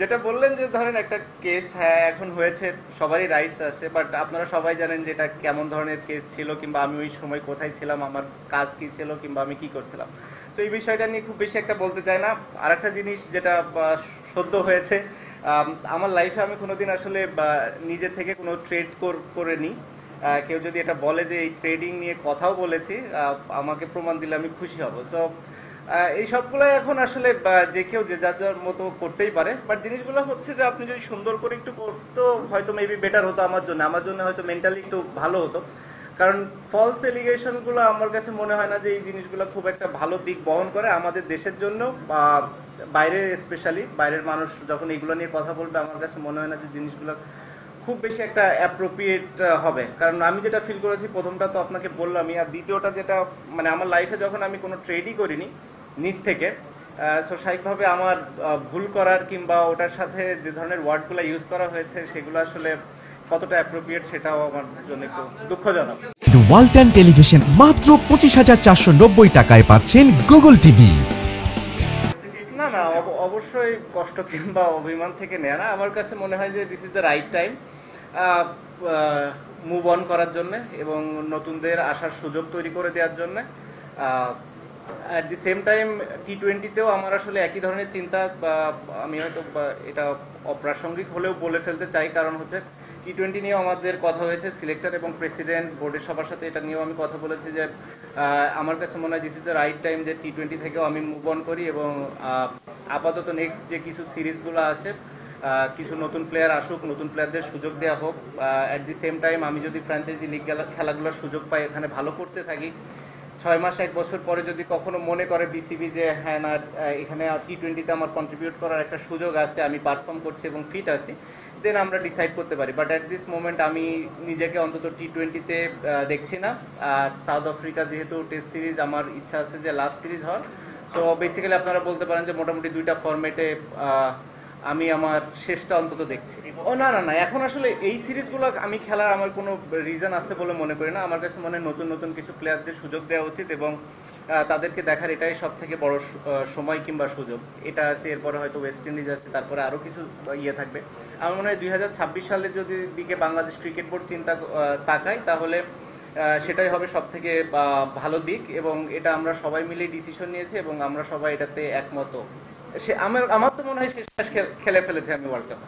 যেটা বললেন যে ধরেন একটা কেস, হ্যাঁ এখন হয়েছে, সবারই রাইটস আছে, বাট আপনারা সবাই জানেন যে এটা কেমন ধরনের কেস ছিল, কিংবা আমি ওই সময় কোথায় ছিলাম, আমার কাজ কি ছিল, কিংবা আমি কি করছিলাম। তো এই বিষয়টা নিয়ে খুব বেশি একটা বলতে চাই না। আর একটা জিনিস যেটা সদ্য হয়েছে, আমার লাইফে আমি কোনোদিন আসলে নিজে থেকে কোনো ট্রেড করে নিই। কেউ যদি এটা বলে যে এই ট্রেডিং নিয়ে কথাও বলেছি, আমাকে প্রমাণ দিলে আমি খুশি হব। সো এই সবগুলো এখন আসলে যে কেউ যে যার যার মতো করতেই পারে, বাট জিনিসগুলো হচ্ছে যে আপনি যদি সুন্দর করে একটু করতো হয়তো মেবি বেটার হতো আমার জন্য হয়তো মেন্টালি একটু ভালো হতো। কারণ ফলস এলিগেশনগুলো আমার কাছে মনে হয় না যে এই জিনিসগুলো খুব একটা ভালো দিক বহন করে আমাদের দেশের জন্য, বা বাইরে স্পেশালি বাইরের মানুষ যখন এগুলো নিয়ে কথা বলবে, আমার কাছে মনে হয় না যে জিনিসগুলো খুব বেশি একটা অ্যাপ্রোপ্রিয়েট হবে। কারণ আমি যেটা ফিল করেছি, প্রথমটা তো আপনাকে বললামই, আর দ্বিতীয়টা যেটা মানে আমার লাইফে যখন আমি কোনো ট্রেডই করিনি নিজ থেকে, সো স্বাভাবিকভাবে আমার ভুল করার কিংবা ওটার সাথে যে ধরনের ওয়ার্ডগুলো ইউজ করা হয়েছে সেগুলো আসলে কতটা অ্যাপ্রোপ্রিয়েট সেটাও আমার জন্য একটু দুঃখজনক। ওয়ালটন টেলিভিশন মাত্র 25,490 টাকায় পাচ্ছেন গুগল টিভি। না না, অবশ্যই কষ্ট কিংবা অভিমান থেকে নেয় না। আমার কাছে মনে হয় যে this is the right time move on করার জন্য এবং নতুনদের আসার সুযোগ তৈরি করে দেওয়ার জন্য। অ্যাট দি সেম টাইম টি-20তেও আমার আসলে একই ধরনের চিন্তা, আমি হয়তো এটা অপ্রাসঙ্গিক হলেও বলে ফেলতে চাই, কারণ হচ্ছে টি-20 নিয়েও আমাদের কথা হয়েছে, সিলেক্টর এবং প্রেসিডেন্ট বোর্ডের সবার সাথে এটা নিয়েও আমি কথা বলেছি যে আমার কাছে মনে হয় this is the right time যে টি-20 থেকেও আমি মুভ অন করি এবং আপাতত নেক্সট যে কিছু সিরিজগুলো আছে কিছু নতুন প্লেয়ার আসুক, নতুন প্লেয়ারদের সুযোগ দেওয়া হোক। অ্যাট দি সেম টাইম আমি যদি ফ্র্যাঞ্চাইজি লিগ খেলাগুলোর সুযোগ পাই, এখানে ভালো করতে থাকি, 6 মাস 1 বছর পরে যদি কখনো মনে করে বিসিবি যে হ্যাঁ না এখানে টি-20তে আমার কন্ট্রিবিউট করার একটা সুযোগ আছে, আমি পারফর্ম করছি এবং ফিট আছি, দেন আমরা ডিসাইড করতে পারি। বাট অ্যাট দিস মোমেন্ট আমি নিজেকে অন্তত টি-20তে দেখছি না। আর সাউথ আফ্রিকা যেহেতু টেস্ট সিরিজ, আমার ইচ্ছা আছে যে লাস্ট সিরিজ হওয়ার। সো বেসিক্যালি আপনারা বলতে পারেন যে মোটামুটি 2টা ফরম্যাটে আমি আমার শেষটা অন্তত দেখছি। ও না না না, এখন আসলে এই সিরিজগুলো আমি খেলার আমার কোনো রিজন আছে বলে মনে করি না। আমার কাছে মনে হয় নতুন নতুন কিছু প্লেয়ারদের সুযোগ দেওয়া উচিত এবং তাদেরকে দেখার এটাই সব থেকে বড় সময় কিংবা সুযোগ। এটা আছে, এরপরে হয়তো ওয়েস্ট ইন্ডিজ আছে, তারপরে আরও কিছু ইয়ে থাকবে। আমার মনে হয় 2026 সালে যদি দিকে বাংলাদেশ ক্রিকেট বোর্ড চিন্তা তাকায়, তাহলে সেটাই হবে সব থেকে ভালো দিক এবং এটা আমরা সবাই মিলে ডিসিশন নিয়েছি এবং আমরা সবাই এটাতে একমত। আমার তো মনে হয় শেষ খেলে ফেলেছে আমি ওয়ার্ল্ড কাপ।